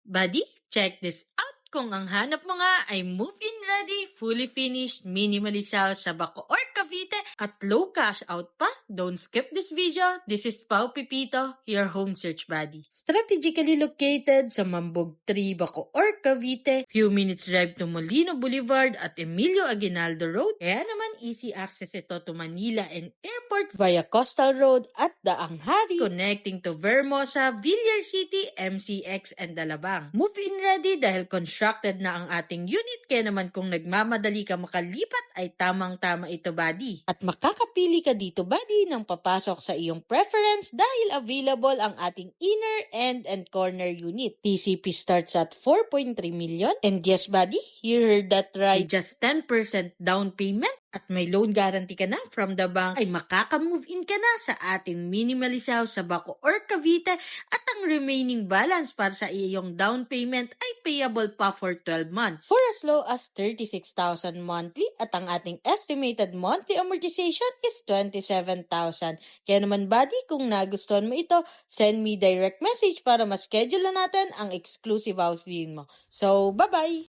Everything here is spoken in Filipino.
Buddy, check this out. Kung ang hanap mo nga ay move-in ready, fully finished, minimally sold sa Bacoor, Cavite at low cash out pa, don't skip this video. This is Pao Pipito, your home search buddy. Strategically located sa Mambog 3, Bacoor, Cavite, few minutes drive to Molino Boulevard at Emilio Aguinaldo Road. Kaya naman easy access ito to Manila and Airport via Coastal Road at Daang Hari, connecting to Vermosa, Villar City, MCX and Dalabang. Move-in ready dahil constructed na ang ating unit, kaya naman kung nagmamadali ka makalipat ay tamang-tama ito, buddy. At makakapili ka dito, buddy, ng papasok sa iyong preference dahil available ang ating inner, end, and corner unit. TCP starts at 4.3 million. And yes, buddy, you heard that right. With just 10% down payment at may loan guarantee ka na from the bank, ay makaka-move in ka na sa ating minimally house sa Bacoor, Cavite at ang remaining balance para sa iyong down payment ay payable pa for 12 months. For as low as 36,000 monthly at ang ating estimated monthly amortization is 27,000. Kaya naman, buddy, kung nagustuhan mo ito, send me direct message para ma-schedule na natin ang exclusive house viewing mo. So, bye-bye!